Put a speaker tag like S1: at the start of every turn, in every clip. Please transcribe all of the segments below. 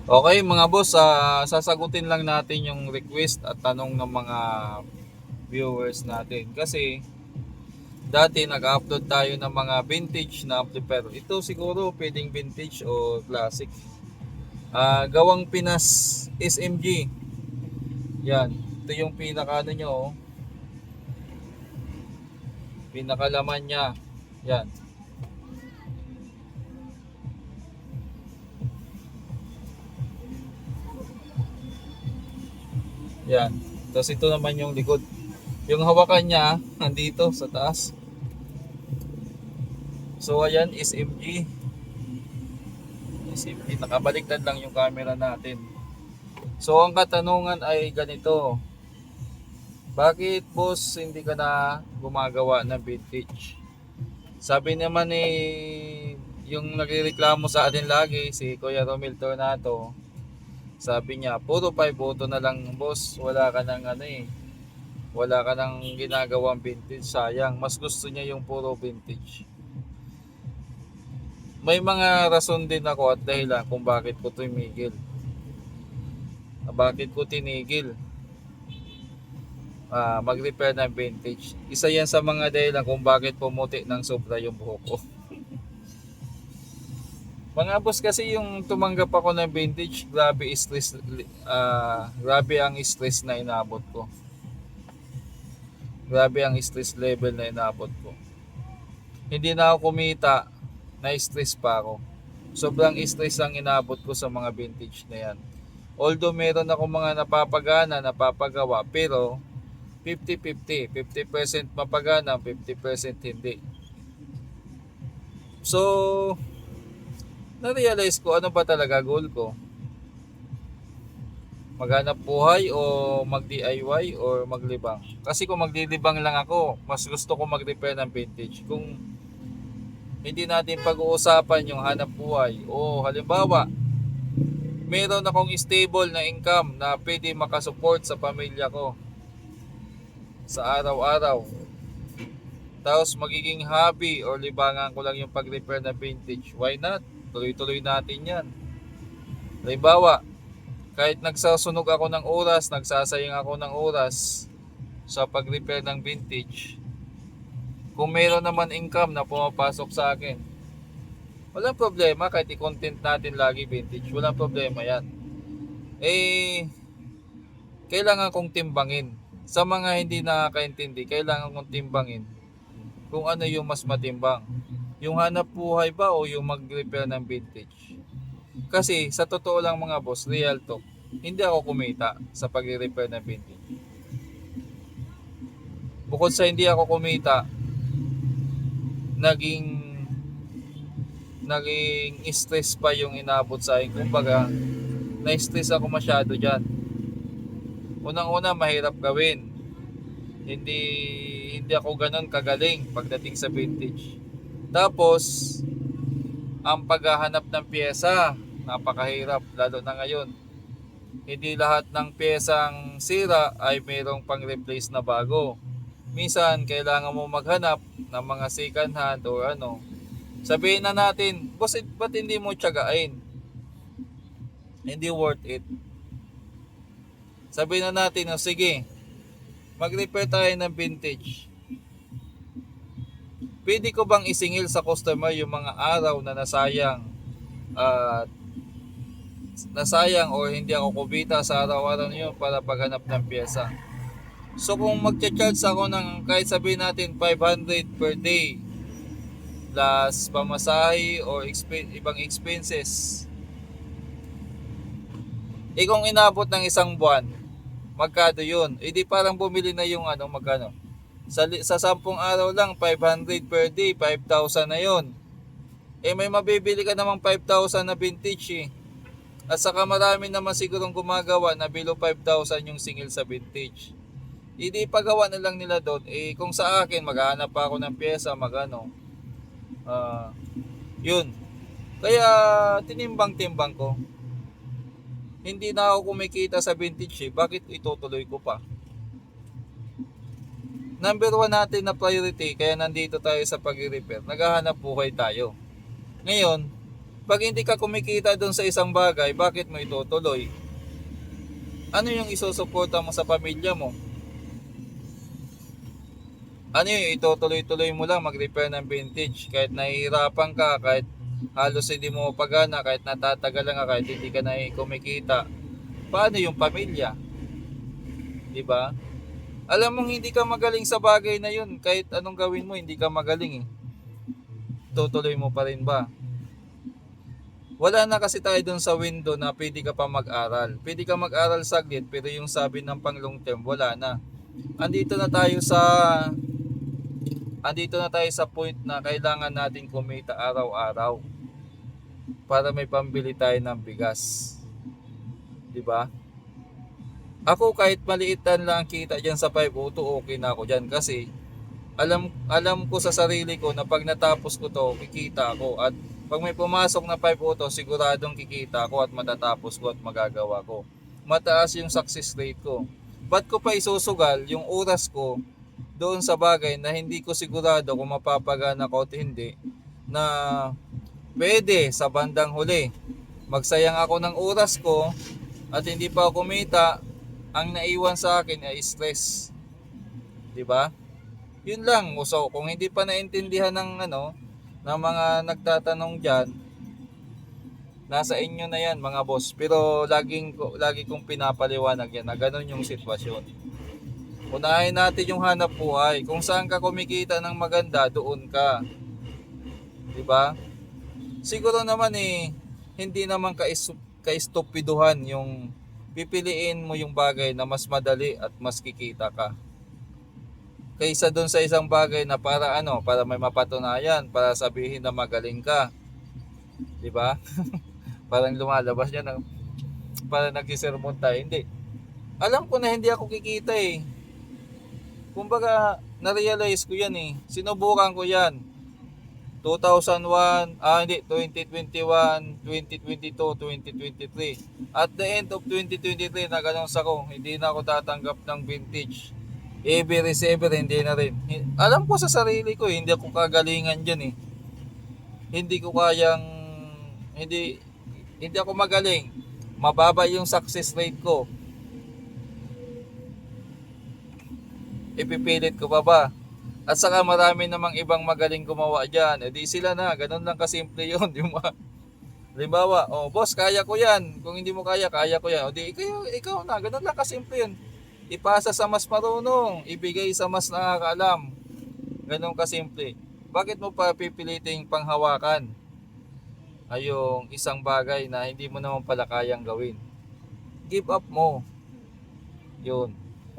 S1: Okay mga boss, sasagutin lang natin yung request at tanong ng mga viewers natin. Kasi dati nag-upload tayo ng mga vintage na amplifier. Ito siguro pwedeng vintage o classic. Gawang Pinas SMG. Yan. Ito yung pinaka ano nyo, pinakalaman niya. Yan. Yan. Tapos ito naman yung likod. Yung hawakan niya, nandito sa taas. So ayan, SMG. SMG. Nakabaliktad lang yung camera natin. So ang katanungan ay ganito. Bakit boss hindi ka na gumagawa ng vintage? Sabi naman yung nagrereklamo sa atin lagi, si Kuya Romel Tornato, sabi niya, puro 5 auto na lang boss, wala ka nang wala ka nang ginagawang vintage, sayang. Mas gusto niya yung puro vintage. May mga rason din ako at dahilan kung bakit ko tumigil. Bakit ko tinigil mag-repair ng vintage. Isa yan sa mga dahilan kung bakit pumuti ng sobra yung buhok ko. Mga boss, kasi yung tumanggap ako ng vintage, grabe ang stress na inabot ko. Grabe ang stress level na inabot ko. Hindi na ako kumita, na-stress pa ako. Sobrang stress ang inabot ko sa mga vintage na yan. Although meron ako mga napapagana, napapagawa, pero 50-50. 50% mapagana, 50% hindi. So, na-realize ko ano ba talaga goal ko. Maghanap buhay o mag-DIY or maglibang. Kasi kung maglilibang lang ako, mas gusto ko mag-repair ng vintage. Kung hindi natin pag-uusapan yung hanap buhay, o halimbawa, meron akong stable na income na pwede makasupport sa pamilya ko sa araw-araw. Tapos magiging hobby or libangan ko lang yung pag-repair ng vintage. Why not? Tuloy-tuloy natin yan. Halimbawa, kahit nagsasunog ako ng oras, nagsasayang ako ng oras sa pag-repair ng vintage, kung meron naman income na pumapasok sa akin, walang problema. Kahit i-content natin lagi vintage, walang problema yan. Kailangan kong timbangin. Sa mga hindi nakakaintindi, kailangan kong timbangin kung ano yung mas matimbang, yung hanap buhay ba o yung mag-repair ng vintage. Kasi sa totoo lang mga boss, real talk, hindi ako kumita sa pag-repair ng vintage. Bukod sa hindi ako kumita, naging stress pa yung inabot sa akin. Kumbaga, na-stress ako masyado dyan. Unang-una, mahirap gawin. Hindi hindi ako ganun kagaling pagdating sa vintage. Tapos, ang paghahanap ng pyesa, napakahirap lalo na ngayon. Hindi lahat ng pyesang sira ay mayroong pang-replace na bago. Minsan, kailangan mo maghanap ng mga second hand o ano. Sabihin na natin, boss, ba't hindi mo tiyagain? Hindi worth it. Sabihin na natin, oh, sige, mag-repair tayo ng vintage. Pwede ko bang isingil sa customer yung mga araw na at nasayang o hindi ako kubita sa araw-araw niyo para paghanap ng pyesa? So kung magcha-charge ako ng kahit sabihin natin 500 per day plus pamasahe o ibang expenses, kung inabot ng isang buwan, magkano yun? Di parang bumili na yung magkano? Sa 10 araw lang, 500 per day, 5,000 na yun. May mabibili ka namang 5,000 na vintage eh. At saka marami naman sigurong gumagawa na below 5,000 yung singil sa vintage. Hindi pagawa na lang nila doon. Kung sa akin, maghahanap pa ako ng pyesa, yun. Kaya tinimbang-timbang ko. Hindi na ako kumikita sa vintage eh. Bakit itutuloy ko pa? Number 1 natin na priority, kaya nandito tayo sa pag-repair. Naghahanap buhay tayo. Ngayon, Pag hindi ka kumikita doon sa isang bagay, bakit mo itutuloy? Ano yung isusuporta mo sa pamilya mo? Ano yung itutuloy-tuloy mo lang mag-repair ng vintage? Kahit nahihirapan ka, kahit halos hindi mo pagana, kahit natatagalan ka, kahit hindi ka na kumikita. Paano yung pamilya? Di ba? Alam mong hindi ka magaling sa bagay na yun, kahit anong gawin mo, hindi ka magaling eh. Tutuloy mo pa rin ba? Wala na kasi tayo dun sa window na pwede ka pa mag-aral. Pwede ka mag-aral saglit, pero yung sabi ng pang long term, wala na. Andito na tayo sa point na kailangan natin kumita araw-araw para may pambili tayo ng bigas. 'Di ba? Ako kahit maliitan lang kita diyan sa 502, okay na ako diyan kasi alam ko sa sarili ko na pag natapos ko to, kikita ako, at pag may pumasok na 502, siguradong kikita ako at matatapos ko at magagawa ko. Mataas yung success rate ko. Ba't ko pa isusugal yung oras ko doon sa bagay na hindi ko sigurado kung mapapagana ko o hindi, na pwede sa bandang huli magsayang ako ng oras ko at hindi pa ako kumita, ang naiwan sa akin ay stress. 'Di ba? Yun lang. So, kung hindi pa naintindihan ng ng mga nagtatanong diyan, nasa inyo na 'yan mga boss. Pero lagi kong pinapaliwanag yan na ganun yung sitwasyon. Unahin natin yung hanap buhay. Kung saan ka kumikita ng maganda, doon ka. 'Di ba? Siguro naman hindi naman kaistupiduhan yung pipiliin mo yung bagay na mas madali at mas kikita ka, kaysa doon sa isang bagay na para may mapatunayan, para sabihin na magaling ka. 'Di ba? Parang lumalabas niya ng para nagsisermon tayo. Hindi. Alam ko na hindi ako kikita eh. Kumbaga, na-realize ko yan eh. Sinubukan ko yan. 2001, hindi, 2021, 2022, 2023. At the end of 2023, nag-announce ako, hindi na ako tatanggap ng vintage. EV receiver, hindi na rin. Alam ko sa sarili ko, hindi ako kagalingan dyan eh. Hindi ko kayang, hindi ako magaling. Mababa yung success rate ko. Ipipilit ko pa ba? At saka marami namang ibang magaling gumawa dyan. E di sila na, ganun lang kasimple yun. Halimbawa, boss, kaya ko yan. Kung hindi mo kaya, kaya ko yan. O di, ikaw na, ganun lang kasimple yun. Ipasa sa mas marunong, ibigay sa mas nakakaalam. Ganun kasimple. Bakit mo pa pipiliting panghawakan ay yung isang bagay na hindi mo naman pala kayang gawin? Give up mo. Yun.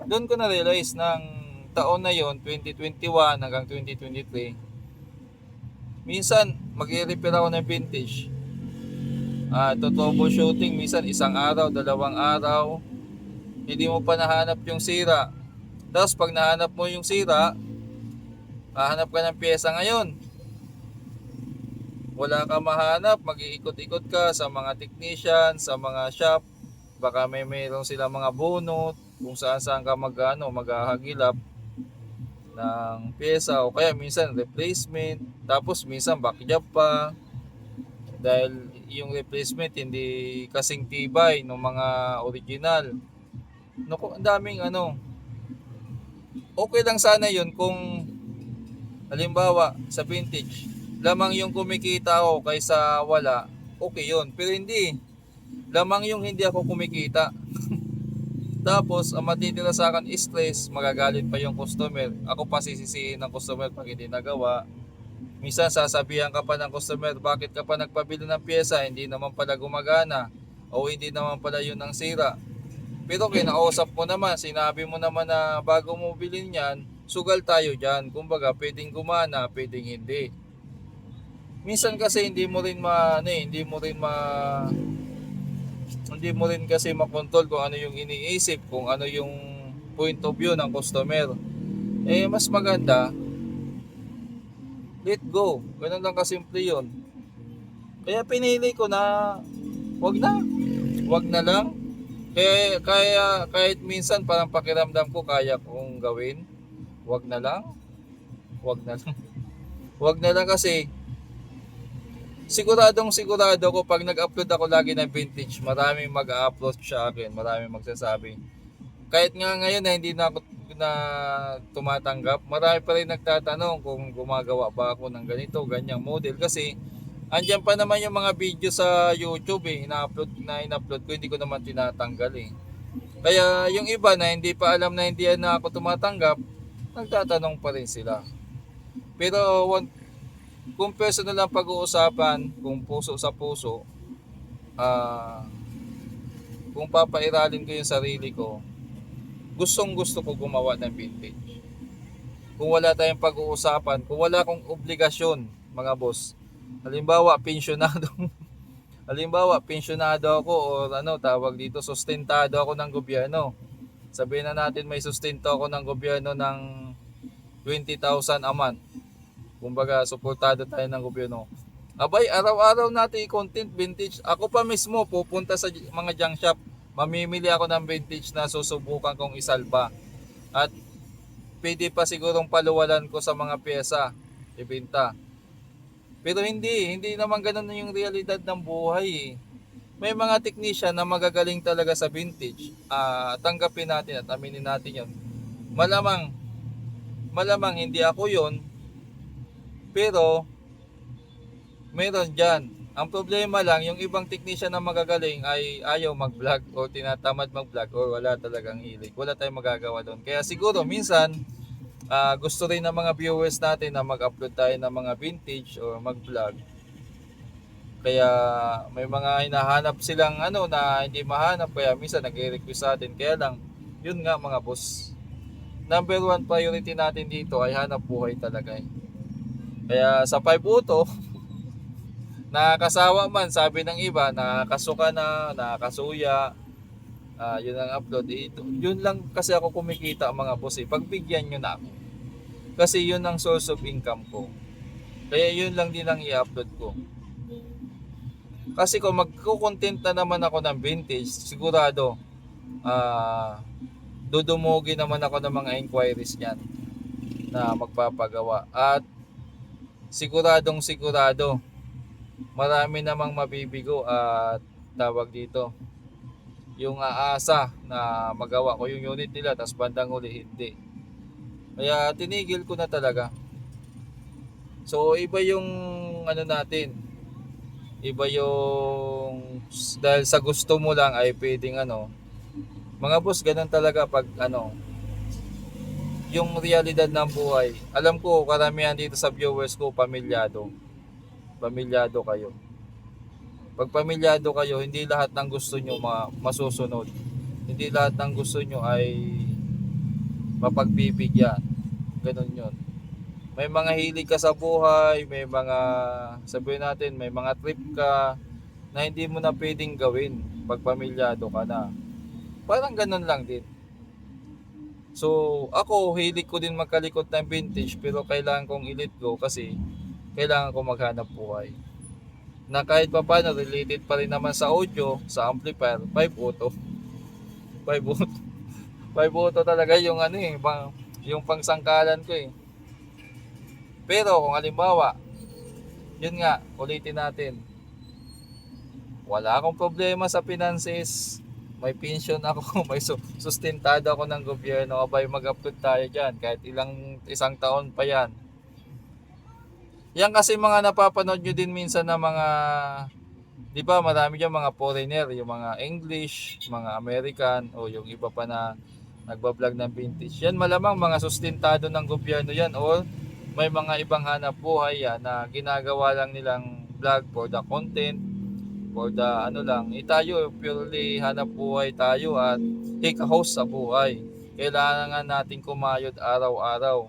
S1: Doon ko na-realize ng taon na yon, 2021 hanggang 2023, minsan mag-i-repair ako ng vintage. Troubleshooting, minsan isang araw, dalawang araw, hindi mo pa nahanap yung sira. Tapos pag nahanap mo yung sira, hahanap ka ng pyesa ngayon. Wala ka mahanap, mag-iikot-ikot ka sa mga technician, sa mga shop. Baka mayroon sila mga bunot, kung saan ka maghahagilap ng pyesa, o kaya minsan replacement, tapos minsan backjob pa dahil yung replacement hindi kasing tibay ng mga original. Naku, ang daming okay lang sana yun kung halimbawa sa vintage lamang yung kumikita ako kaysa wala, okay yun. Pero hindi, lamang yung hindi ako kumikita. Tapos, ang matitira sa akin is stress, magagalit pa yung customer. Ako pa sisisihin ng customer pag hindi nagawa. Minsan sasabihan ka pa ng customer, bakit ka pa nagpabili ng pyesa, hindi naman pala gumagana, o hindi naman pala yun ang sira. Pero kinausap mo naman, sinabi mo naman na bago mo bilhin yan, sugal tayo dyan. Kumbaga, pwedeng gumana, pwedeng hindi. Minsan kasi hindi mo rin kasi makontrol kung ano yung iniisip, kung ano yung point of view ng customer. Mas maganda, let go. Ganun lang kasimple yun. Kaya pinili ko na wag na lang. Kaya kahit minsan parang pakiramdam ko kaya kong gawin, wag na lang. Wag na lang kasi Siguradong sigurado ko pag nag-upload ako lagi ng vintage, maraming mag-upload sa akin, maraming magsasabi. Kahit nga ngayon na hindi na ako na tumatanggap, marami pa rin nagtatanong kung gumagawa ba ako ng ganito, ganyang model. Kasi andyan pa naman yung mga video sa YouTube ina-upload ko, hindi ko naman tinatanggal eh. Kaya yung iba na hindi pa alam na hindi na ako tumatanggap, nagtatanong pa rin sila. Pero kung personal lang pag-uusapan, kung puso sa puso, ah kung papairalin ko yung sarili ko, gustong gusto ko gumawa ng vintage. Kung wala tayong pag-uusapan, kung wala akong obligasyon, mga boss, halimbawa pensyonado, halimbawa pensyonado ako o ano tawag dito, sustentado ako ng gobyerno. Sabihin na natin may sustento ako ng gobyerno ng 20,000 a month. Kumbaga, suportado tayo ng gobyerno. Abay, araw-araw natin i-content vintage. Ako pa mismo pupunta sa mga junk shop. Mamimili ako ng vintage na susubukan kong isalba. At pwede pa sigurong paluwalan ko sa mga pyesa ibenta. Pero hindi naman ganun yung realidad ng buhay eh. May mga technician na magagaling talaga sa vintage. Tanggapin natin at aminin natin yun. Malamang hindi ako yun. Pero meron dyan. Ang problema lang, yung ibang technician na magagaling ay ayaw mag-vlog o tinatamad mag-vlog o wala talagang hilig. Wala tayong magagawa doon. Kaya siguro minsan, gusto rin ng mga viewers natin na mag-upload tayo ng mga vintage o mag-vlog. Kaya may mga hinahanap silang ano na hindi mahanap. Kaya minsan nag-request sa atin. Kaya lang, yun nga mga boss. Number one priority natin dito ay hanap buhay talaga eh. Kaya sa 5 auto, nakakasawa man, sabi ng iba, nakakasuka na, nakakasuya, yun ang upload. Yun lang kasi ako kumikita mga boss eh. Pagbigyan nyo na ako. Kasi yun ang source of income ko. Kaya yun lang din ang i-upload ko. Kasi kung magkukontent na naman ako ng vintage, sigurado, dudumugi naman ako ng mga inquiries niyan na magpapagawa. At siguradong sigurado, marami namang mabibigo at tawag dito, yung aasa na magawa ko yung unit nila tapos bandang huli hindi. Kaya tinigil ko na talaga. So iba yung ano natin, iba yung dahil sa gusto mo lang ay pwedeng ano. Mga boss, ganun talaga pag ano, yung realidad ng buhay. Alam ko karamihan dito sa viewers ko pamilyado. Pamilyado kayo. Pag pamilyado kayo, hindi lahat ng gusto nyo masusunod. Hindi lahat ng gusto nyo ay mapagbibigyan. Ganun yun. May mga hilig ka sa buhay, may mga, sabihin natin, may mga trip ka na hindi mo na pwedeng gawin pag pamilyado ka na. Parang ganun lang din. So, ako, hilig ko din magkalikot ng vintage pero kailangan kong i-let go kasi kailangan ko maghanap buhay. Na kahit pa paano, related pa rin naman sa audio, sa amplifier, 5 auto. 5 auto. 5 auto talaga yung ano eh, yung pangsangkalan ko eh. Pero kung halimbawa, yun nga, ulitin natin. Wala akong problema sa finances. May pension ako, may sustentado ako ng gobyerno. Abay, mag-upload tayo dyan. Kahit isang taon pa yan. Yan kasi mga napapanood nyo din minsan na mga, di ba marami dyan mga foreigner, yung mga English, mga American, o yung iba pa na nagbablog ng vintage. Yan malamang mga sustentado ng gobyerno yan o may mga ibang hanap buhay yan na ginagawa lang nilang vlog for the content, for the ano lang. Tayo purely hanap buhay tayo at take a host sa buhay. Kailangan natin kumayod araw-araw.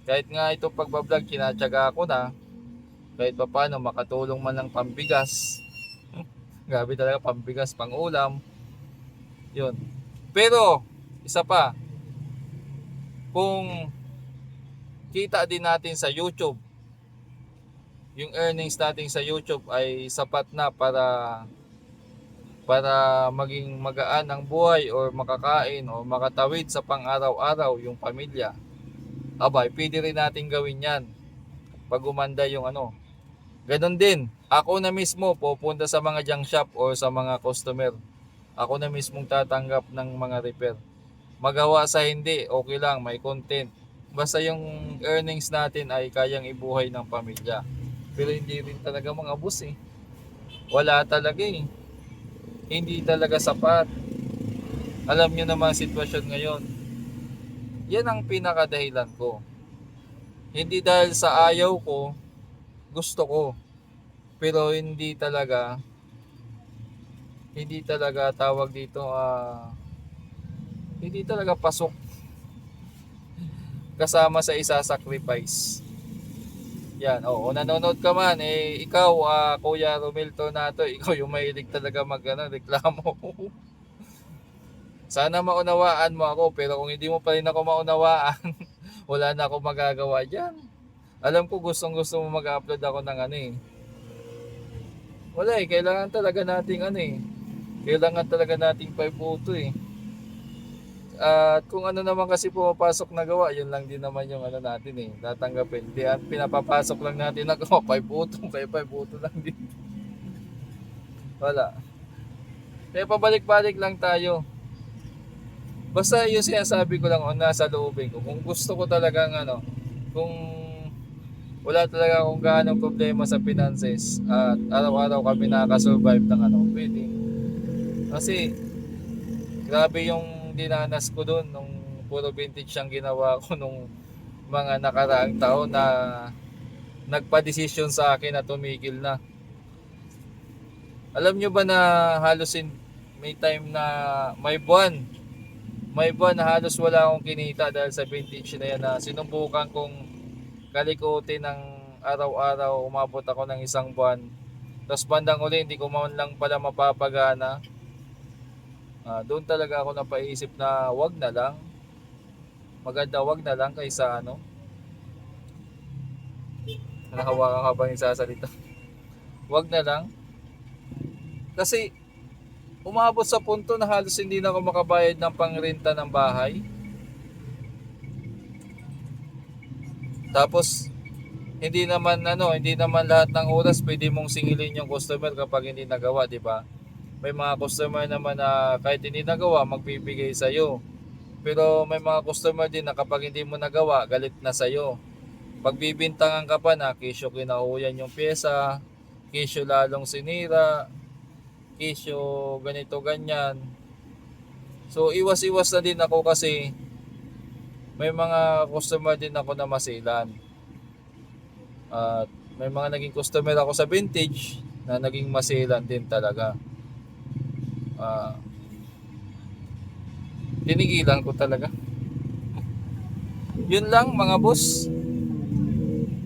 S1: Kahit nga ito pagbablog, kinatsaga ko na. Kahit pa paano makatulong man ng pambigas. Grabe talaga, pambigas, pang-ulam. Yun. Pero, isa pa, kung kita din natin sa YouTube, yung earnings natin sa YouTube ay sapat na para maging magaan ang buhay or makakain o makatawid sa pang-araw-araw yung pamilya. Abay, pwede rin natin gawin yan pag umanda yung ano, Ganon din, ako na mismo pupunta sa mga junk shop or sa mga customer. Ako na mismong tatanggap ng mga repair. Magawa sa hindi, okay lang, may content. Basta yung earnings natin ay kayang ibuhay ng pamilya. Pero hindi rin talaga mga boss eh. Wala talaga eh. Hindi talaga sapat. Alam nyo naman ang sitwasyon ngayon. Yan ang pinakadahilan ko. Hindi dahil sa ayaw ko, gusto ko. Pero hindi talaga tawag dito, hindi talaga pasok kasama sa isa-sacrifice. Yan, oo, nanonood ka man, ikaw, Kuya Romilton nato, ikaw yung mahilig talaga reklamo. Sana maunawaan mo ako, pero kung hindi mo pa rin ako maunawaan, wala na ako magagawa dyan. Alam ko gustong gusto mo mag-upload ako ng wala kailangan talaga nating kailangan talaga nating 5 At kung ano naman kasi pumapasok na gawa, yun lang din naman yung natin tatanggapin. Di at pinapapasok lang natin na gawa, 5 kaya 5 lang din. Wala. Kaya pabalik-balik lang tayo. Basta yung sinasabi ko lang nasa loobin ko. Kung gusto ko talagang kung wala talaga akong gaanong problema sa finances at araw-araw kami nakaka-survive ng pwede. Kasi grabe yung dinanas ko doon nung puro vintage ang ginawa ko nung mga nakaraang taon na nagpa-desisyon sa akin na tumigil na. Alam nyo ba na may time na may buwan na halos wala akong kinita dahil sa vintage na yan na sinubukan kong kalikutin ng araw-araw, umabot ako ng 1 buwan. Tapos bandang uli, hindi ko man lang pala mapapagana. Doon talaga ako napaisip na wag na lang. Maganda wag na lang kaysa nahawakan ka ba yung sasalita. Wag na lang. Kasi umabot sa punto na halos hindi na ako makabayad ng pangrenta ng bahay. Tapos hindi naman lahat ng oras pwede mong singilin yung customer kapag hindi nagawa, di ba? May mga customer naman na kahit hindi nagawa, magbibigay sa iyo. Pero may mga customer din na kapag hindi mo nagawa, galit na sa iyo. Pagbibintangan ka pa na kesyo kinahuyan yung pyesa, kesyo lalong sinira, kesyo ganito ganyan. So iwas-iwas na din ako kasi may mga customer din ako na masilan. At may mga naging customer ako sa vintage na naging masilan din talaga. Tinigilan ko talaga. Yun lang mga boss.